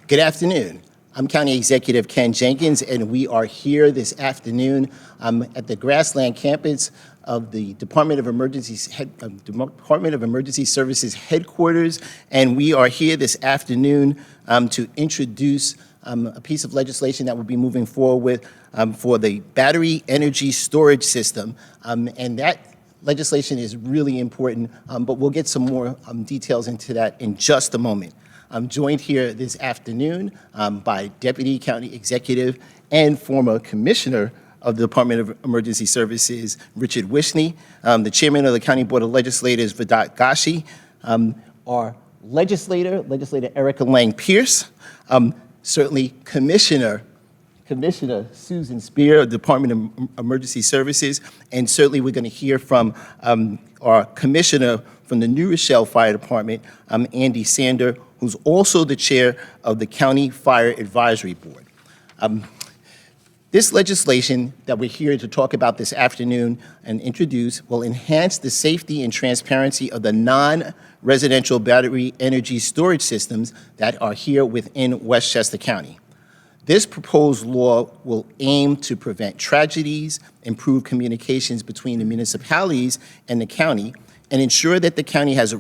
Good afternoon. I'm County Executive Ken Jenkins, and we are here this afternoon at the Grassland campus of the Department of Emergency Services headquarters, and we are here this afternoon to introduce a piece of legislation that we'll be moving forward with for the battery energy storage system, and that legislation is really important, but we'll get some more details into that in just a moment. I'm joined here this afternoon by Deputy County Executive and former Commissioner of the Department of Emergency Services, Richard Wishney, the Chairman of the County Board of Legislators, Vedat Gashi, our Legislator Erica Lang Pierce, certainly Commissioner Susan Spear of the Department of Emergency Services, and certainly we're going to hear from our Commissioner from the New Rochelle Fire Department, Andy Sander, who's also the chair of the County Fire Advisory Board. This legislation that we're here to talk about this afternoon and introduce will enhance the safety and transparency of the non-residential battery energy storage systems that are here within Westchester County. This proposed law will aim to prevent tragedies, improve communications between the municipalities and the county, and ensure that the county has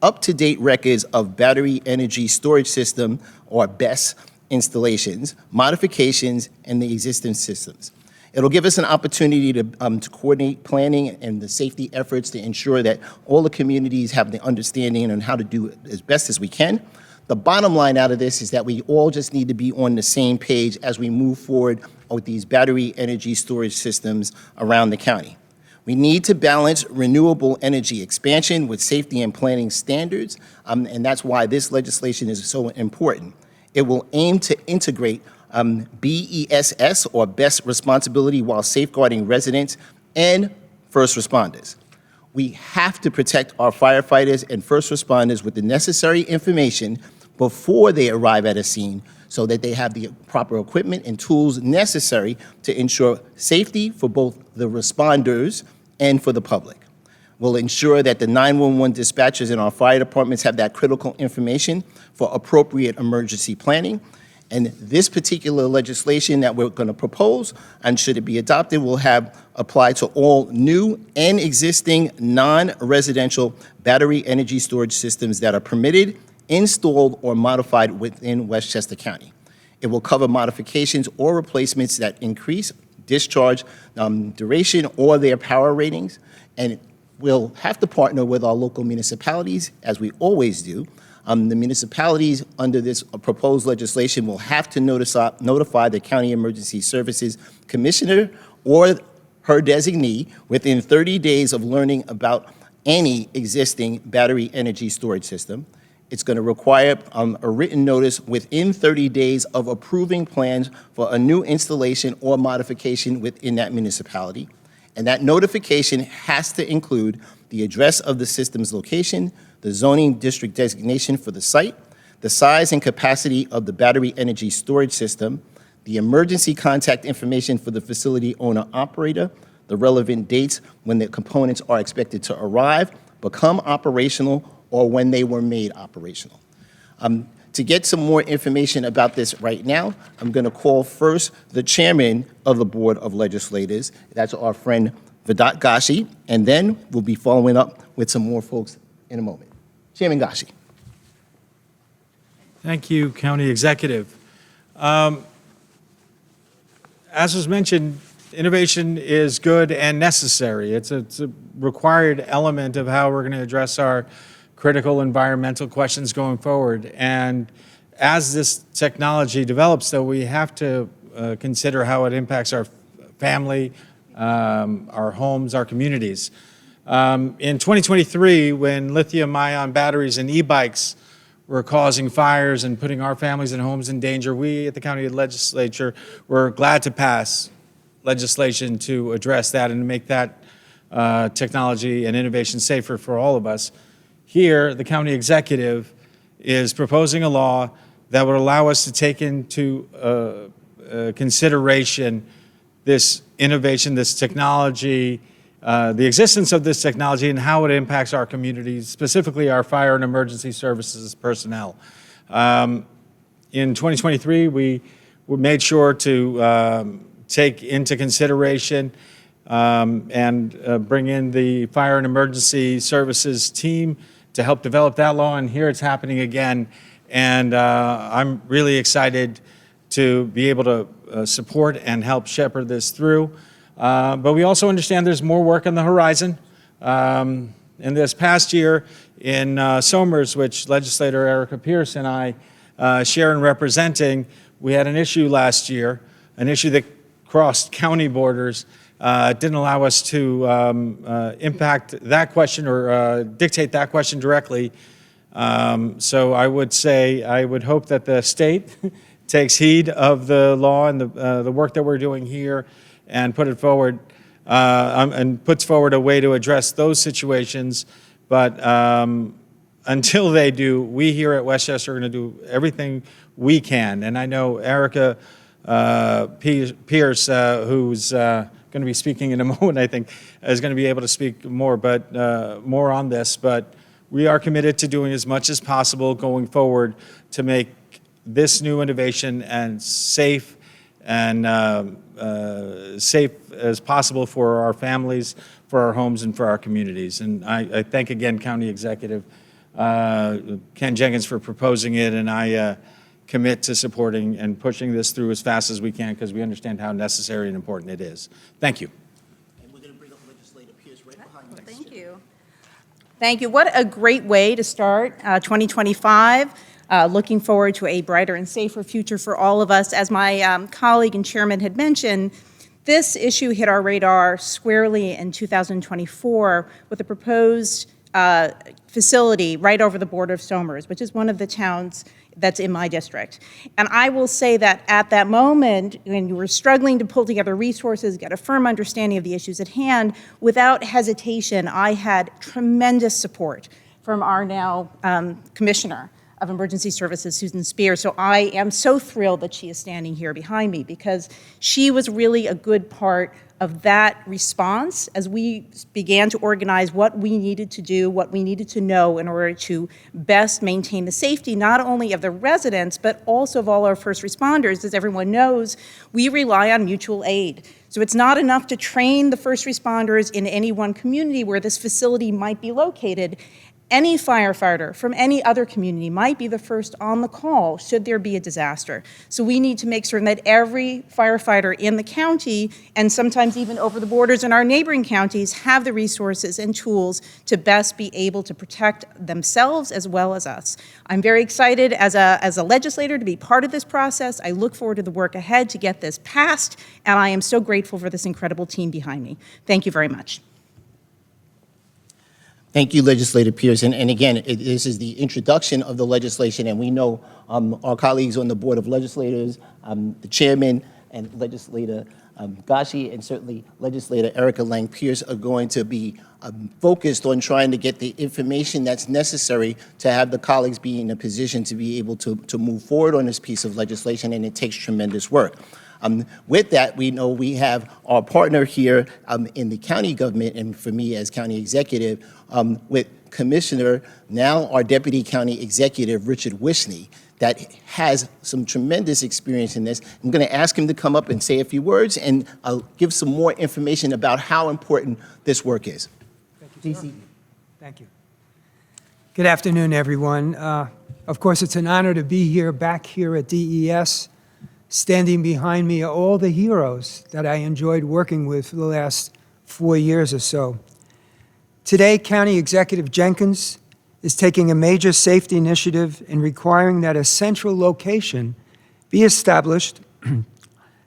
up-to-date records of battery energy storage system, or BESS, installations, modifications, and the existing systems. It'll give us an opportunity to coordinate planning and the safety efforts to ensure that all the communities have the understanding on how to do it as best as we can. The bottom line out of this is that we all just need to be on the same page as we move forward with these battery energy storage systems around the county. We need to balance renewable energy expansion with safety and planning standards, and that's why this legislation is so important. It will aim to integrate BESS, or best responsibility, while safeguarding residents and first responders. We have to protect our firefighters and first responders with the necessary information before they arrive at a scene so that they have the proper equipment and tools necessary to ensure safety for both the responders and for the public. We'll ensure that the 911 dispatchers in our fire departments have that critical information for appropriate emergency planning. And this particular legislation that we're going to propose, and should it be adopted, will have applied to all new and existing non-residential battery energy storage systems that are permitted, installed, or modified within Westchester County. It will cover modifications or replacements that increase discharge duration or their power ratings, and we'll have to partner with our local municipalities, as we always do. The municipalities under this proposed legislation will have to notify the County Emergency Services Commissioner or her designee within 30 days of learning about any existing battery energy storage system. It's going to require a written notice within 30 days of approving plans for a new installation or modification within that municipality. And that notification has to include the address of the system's location, the zoning district designation for the site, the size and capacity of the battery energy storage system, the emergency contact information for the facility owner-operator, the relevant dates when the components are expected to arrive, become operational, or when they were made operational. To get some more information about this right now, I'm going to call first the chairman of the Board of Legislators. That's our friend Vedat Gashi, and then we'll be following up with some more folks in a moment. Chairman Gashi. Thank you, County Executive. As was mentioned, innovation is good and necessary. It's a required element of how we're going to address our critical environmental questions going forward. And as this technology develops, though, we have to consider how it impacts our family, our homes, our communities. In 2023, when lithium-ion batteries and e-bikes were causing fires and putting our families and homes in danger, we at the county legislature were glad to pass legislation to address that and to make that technology and innovation safer for all of us. Here, the county executive is proposing a law that would allow us to take into consideration this innovation, this technology, the existence of this technology and how it impacts our communities, specifically our fire and emergency services personnel. In 2023, we made sure to take into consideration and bring in the Fire and Emergency Services team to help develop that law, and here it's happening again. And I'm really excited to be able to support and help shepherd this through. But we also understand there's more work on the horizon. In this past year in Somers, which legislator Erica Pierce and I share in representing, we had an issue last year, an issue that crossed county borders. Didn't allow us to impact that question or dictate that question directly. So I would say, I would hope that the state takes heed of the law and the work that we're doing here and put it forward and puts forward a way to address those situations. But until they do, we here at Westchester are going to do everything we can. And I know Erica Pierce, who's going to be speaking in a moment, I think, is going to be able to speak more on this. But we are committed to doing as much as possible going forward to make this new innovation and safe as possible for our families, for our homes, and for our communities. And I thank again County Executive Ken Jenkins for proposing it, and I commit to supporting and pushing this through as fast as we can because we understand how necessary and important it is. Thank you. And we're going to bring up Legislator Pierce right behind you. Thank you. Thank you. What a great way to start 2025. Looking forward to a brighter and safer future for all of us. As my colleague and chairman had mentioned, this issue hit our radar squarely in 2024 with a proposed facility right over the border of Somers, which is one of the towns that's in my district. And I will say that at that moment, when you were struggling to pull together resources, get a firm understanding of the issues at hand, without hesitation, I had tremendous support from our now Commissioner of Emergency Services, Susan Spear. So I am so thrilled that she is standing here behind me because she was really a good part of that response as we began to organize what we needed to do, what we needed to know in order to best maintain the safety, not only of the residents, but also of all our first responders. As everyone knows, we rely on mutual aid. So it's not enough to train the first responders in any one community where this facility might be located. Any firefighter from any other community might be the first on the call should there be a disaster. So we need to make certain that every firefighter in the county, and sometimes even over the borders in our neighboring counties, have the resources and tools to best be able to protect themselves as well as us. I'm very excited as a legislator to be part of this process. I look forward to the work ahead to get this passed, and I am so grateful for this incredible team behind me. Thank you very much. Thank you, Legislator Pierce. And again, this is the introduction of the legislation, and we know our colleagues on the Board of Legislators, the Chairman and Legislator Gashi, and certainly Legislator Erica Lang Pierce are going to be focused on trying to get the information that's necessary to have the colleagues be in a position to be able to move forward on this piece of legislation, and it takes tremendous work. With that, we know we have our partner here in the county government, and for me as county executive, with Commissioner, now our Deputy County Executive, Richard Wishney, that has some tremendous experience in this. I'm going to ask him to come up and say a few words and give some more information about how important this work is. Thank you, Thank you. Good afternoon, everyone. Of course, it's an honor to be here, back here at DES. Standing behind me are all the heroes that I enjoyed working with for the last 4 years or so. Today, County Executive Jenkins is taking a major safety initiative in requiring that a central location be established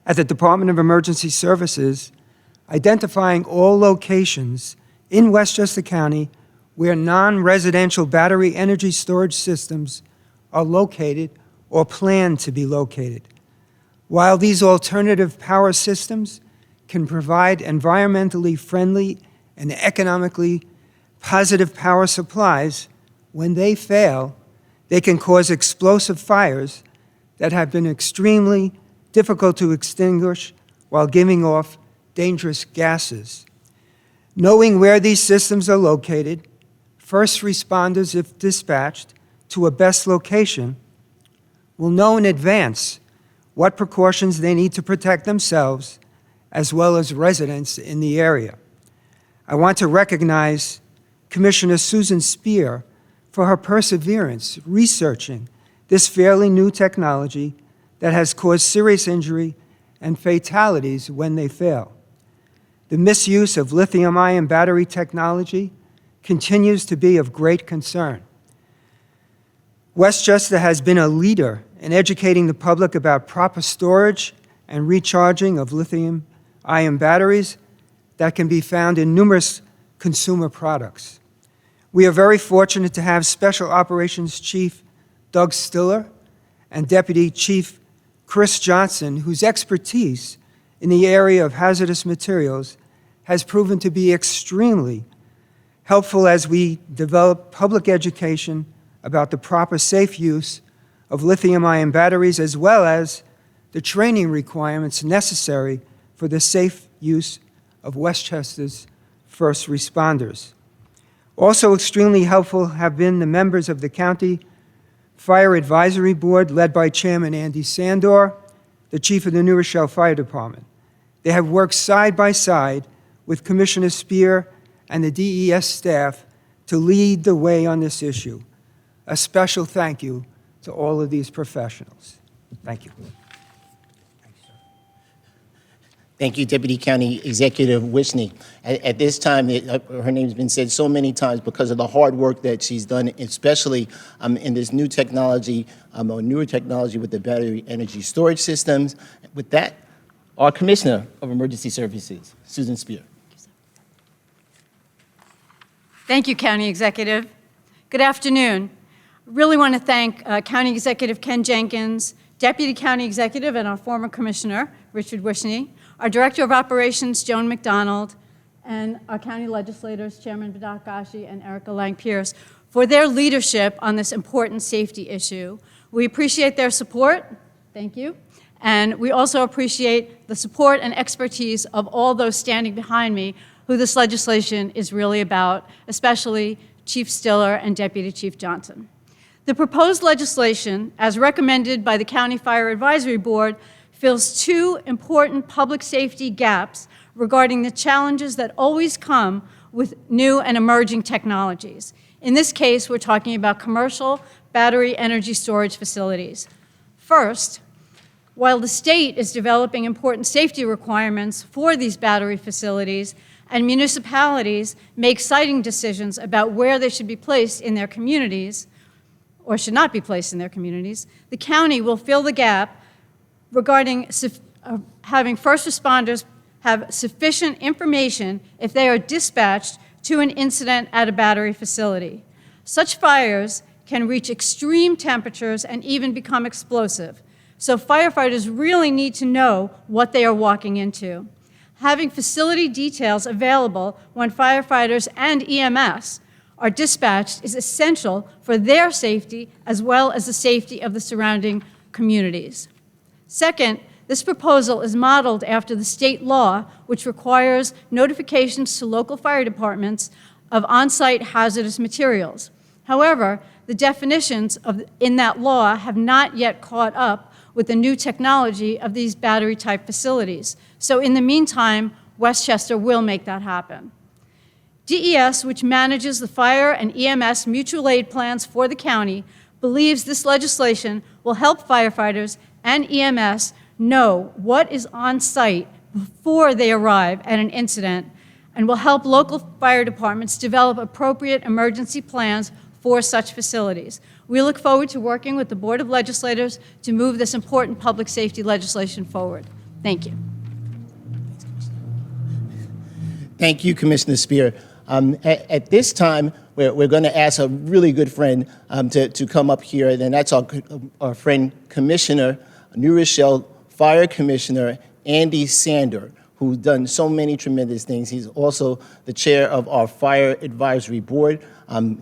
at the Department of Emergency Services, identifying all locations in Westchester County where non-residential battery energy storage systems are located or planned to be located. While these alternative power systems can provide environmentally friendly and economically positive power supplies, when they fail, they can cause explosive fires that have been extremely difficult to extinguish while giving off dangerous gases. Knowing where these systems are located, first responders, if dispatched to a BESS location, will know in advance what precautions they need to protect themselves as well as residents in the area. I want to recognize Commissioner Susan Spear for her perseverance researching this fairly new technology that has caused serious injury and fatalities when they fail. The misuse of lithium-ion battery technology continues to be of great concern. Westchester has been a leader in educating the public about proper storage and recharging of lithium-ion batteries that can be found in numerous consumer products. We are very fortunate to have Special Operations Chief Doug Stiller and Deputy Chief Chris Johnson, whose expertise in the area of hazardous materials has proven to be extremely helpful as we develop public education about the proper safe use of lithium-ion batteries, as well as the training requirements necessary for the safe use of Westchester's first responders. Also extremely helpful have been the members of the County Fire Advisory Board, led by Chairman Andy Sandor, the Chief of the New Rochelle Fire Department. They have worked side by side with Commissioner Spear and the DES staff to lead the way on this issue. A special thank you to all of these professionals. Thank you. Thank you, Deputy County Executive Wishney. At this time, her name's been said so many times because of the hard work that she's done, especially in this new technology, or newer technology with the battery energy storage systems. With that, our Commissioner of Emergency Services, Susan Spear. Thank you, County Executive. Good afternoon. Really want to thank County Executive Ken Jenkins, Deputy County Executive and our former Commissioner, Richard Wishney, our Director of Operations, Joan McDonald, and our county legislators, Chairman Badak Gashi and Erica Lang-Pierce, for their leadership on this important safety issue. We appreciate their support. Thank you. And we also appreciate the support and expertise of all those standing behind me who this legislation is really about, especially Chief Stiller and Deputy Chief Johnson. The proposed legislation, as recommended by the County Fire Advisory Board, fills two important public safety gaps regarding the challenges that always come with new and emerging technologies. In this case, we're talking about commercial battery energy storage facilities. First, while the state is developing important safety requirements for these battery facilities, and municipalities make siting decisions about where they should be placed in their communities, or should not be placed in their communities, the county will fill the gap regarding having first responders have sufficient information if they are dispatched to an incident at a battery facility. Such fires can reach extreme temperatures and even become explosive. So firefighters really need to know what they are walking into. Having facility details available when firefighters and EMS are dispatched is essential for their safety as well as the safety of the surrounding communities. Second, this proposal is modeled after the state law, which requires notifications to local fire departments of on-site hazardous materials. However, the definitions in that law have not yet caught up with the new technology of these battery-type facilities. So in the meantime, Westchester will make that happen. DES, which manages the fire and EMS mutual aid plans for the county, believes this legislation will help firefighters and EMS know what is on site before they arrive at an incident and will help local fire departments develop appropriate emergency plans for such facilities. We look forward to working with the Board of Legislators to move this important public safety legislation forward. Thank you. Thank you, Commissioner Spear. At this time, we're going to ask a really good friend to come up here, and that's our friend, Commissioner, New Rochelle Fire Commissioner Andy Sandor, who's done so many tremendous things. He's also the chair of our Fire Advisory Board.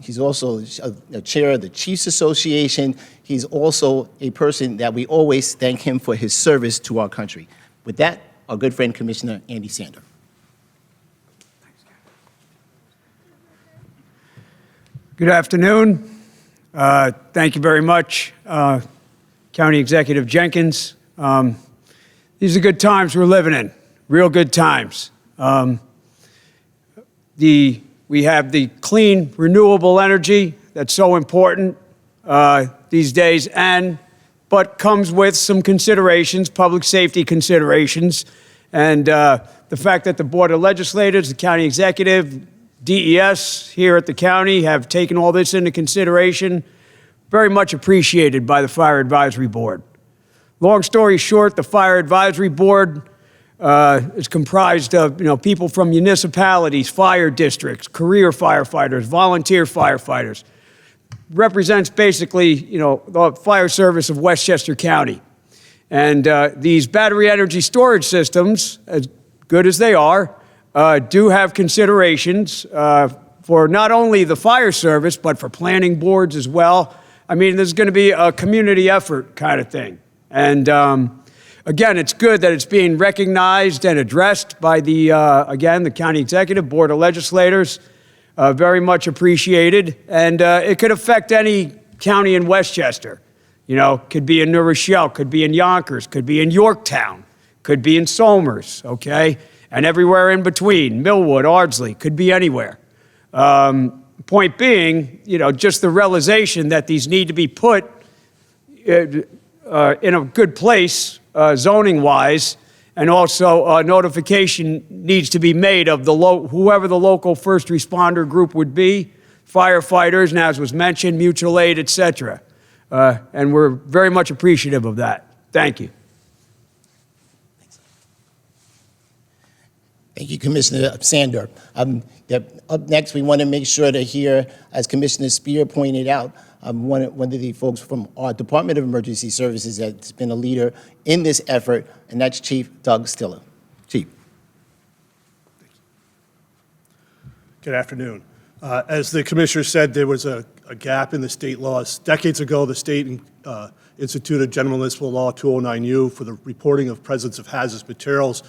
He's also the chair of the Chiefs Association. He's also a person that we always thank him for his service to our country. With that, our good friend, Commissioner Andy Sandor. Good afternoon. Thank you very much. County Executive Jenkins. These are good times we're living in, real good times. We have the clean, renewable energy that's so important these days, but comes with some considerations, public safety considerations, and the fact that the Board of Legislators, the County Executive, DES here at the county have taken all this into consideration, very much appreciated by the Fire Advisory Board. Long story short, the Fire Advisory Board is comprised of people from municipalities, fire districts, career firefighters, volunteer firefighters. Represents basically, the fire service of Westchester County. And these battery energy storage systems, as good as they are, do have considerations for not only the fire service, but for planning boards as well. I mean, there's going to be a community effort kind of thing. And again, it's good that it's being recognized and addressed by the County Executive, Board of Legislators. Very much appreciated. And it could affect any county in Westchester. Could be in New Rochelle, could be in Yonkers, could be in Yorktown, could be in Somers, okay? And everywhere in between, Millwood, Ardsley, could be anywhere. Point being, just the realization that these need to be put in a good place, zoning-wise, and also notification needs to be made of whoever the local first responder group would be, firefighters, and as was mentioned, mutual aid, et cetera. And we're very much appreciative of that. Thank you. Thank you, Commissioner Sander. Up next, we want to make sure to hear, as Commissioner Spear pointed out, one of the folks from our Department of Emergency Services that's been a leader in this effort, and that's Chief Doug Stiller. Chief. Good afternoon. As the Commissioner said, there was a gap in the state laws. Decades ago, the state instituted General Municipal Law 209U for the reporting of presence of hazardous materials.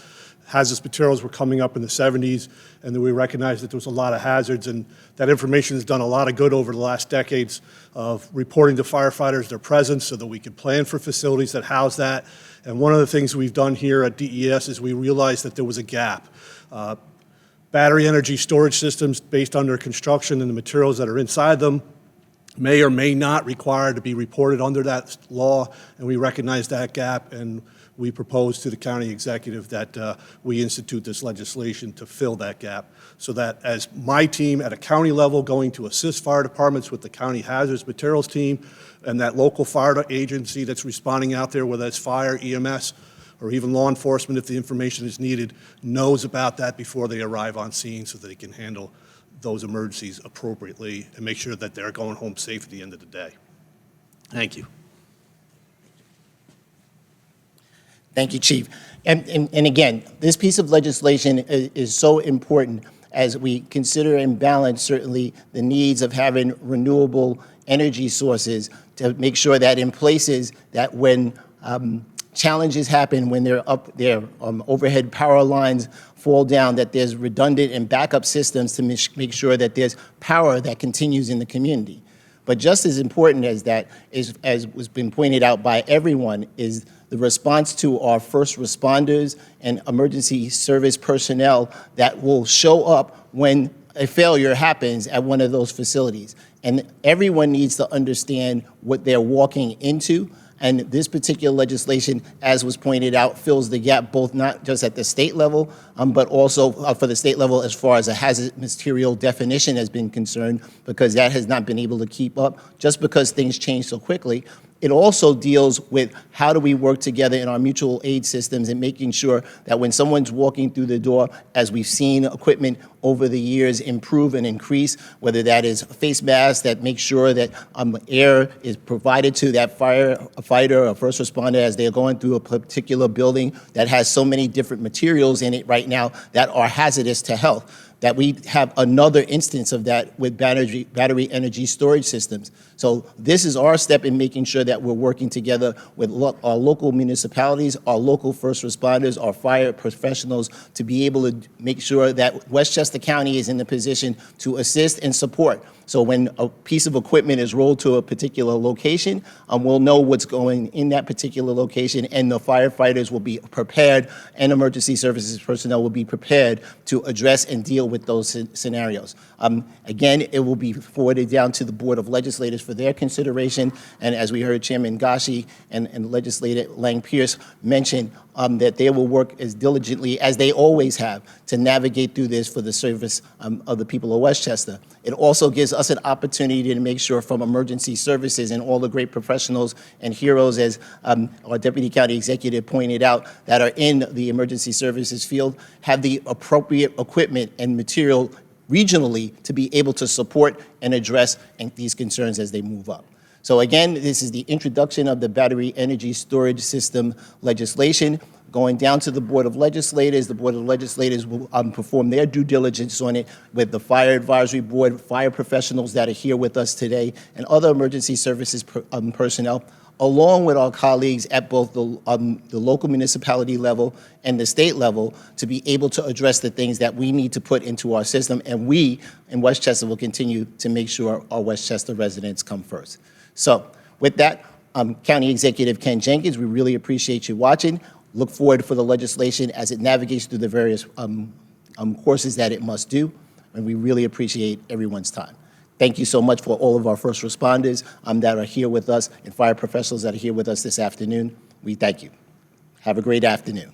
Hazardous materials were coming up in the 70s, and then we recognized that there was a lot of hazards, and that information has done a lot of good over the last decades of reporting to firefighters their presence so that we could plan for facilities that house that. And one of the things we've done here at DES is we realized that there was a gap. Battery energy storage systems based on their construction and the materials that are inside them may or may not require to be reported under that law, and we recognize that gap, and we propose to the county executive that we institute this legislation to fill that gap so that as my team at a county level going to assist fire departments with the county hazardous materials team and that local fire agency that's responding out there, whether it's fire, EMS, or even law enforcement if the information is needed, knows about that before they arrive on scene so that they can handle those emergencies appropriately and make sure that they're going home safe at the end of the day. Thank you. Thank you, Chief. And again, this piece of legislation is so important as we consider and balance certainly the needs of having renewable energy sources to make sure that in places that when challenges happen, when their overhead power lines fall down, that there's redundant and backup systems to make sure that there's power that continues in the community. But just as important as that is, as was been pointed out by everyone, is the response to our first responders and emergency service personnel that will show up when a failure happens at one of those facilities. And everyone needs to understand what they're walking into. And this particular legislation, as was pointed out, fills the gap both not just at the state level, but also for the state level as far as a hazard material definition has been concerned, because that has not been able to keep up just because things change so quickly. It also deals with how do we work together in our mutual aid systems and making sure that when someone's walking through the door, as we've seen equipment over the years improve and increase, whether that is face masks that make sure that air is provided to that firefighter or first responder as they're going through a particular building that has so many different materials in it right now that are hazardous to health, that we have another instance of that with battery energy storage systems. So this is our step in making sure that we're working together with our local municipalities, our local first responders, our fire professionals, to be able to make sure that Westchester County is in the position to assist and support. So when a piece of equipment is rolled to a particular location, we'll know what's going in that particular location, and the firefighters will be prepared, and emergency services personnel will be prepared to address and deal with those scenarios. Again, it will be forwarded down to the Board of Legislators for their consideration, and as we heard Chairman Gashi and Legislator Lang Pierce mention, that they will work as diligently as they always have to navigate through this for the service of the people of Westchester. It also gives us an opportunity to make sure from emergency services and all the great professionals and heroes, as our Deputy County Executive pointed out, that are in the emergency services field, have the appropriate equipment and material regionally to be able to support and address these concerns as they move up. So again, this is the introduction of the battery energy storage system legislation going down to the Board of Legislators. The Board of Legislators will perform their due diligence on it with the Fire Advisory Board, fire professionals that are here with us today, and other emergency services personnel, along with our colleagues at both the local municipality level and the state level, to be able to address the things that we need to put into our system. And we in Westchester will continue to make sure our Westchester residents come first. So with that, County Executive Ken Jenkins, we really appreciate you watching. Look forward for the legislation as it navigates through the various courses that it must do, and we really appreciate everyone's time. Thank you so much for all of our first responders that are here with us and fire professionals that are here with us this afternoon. We thank you. Have a great afternoon.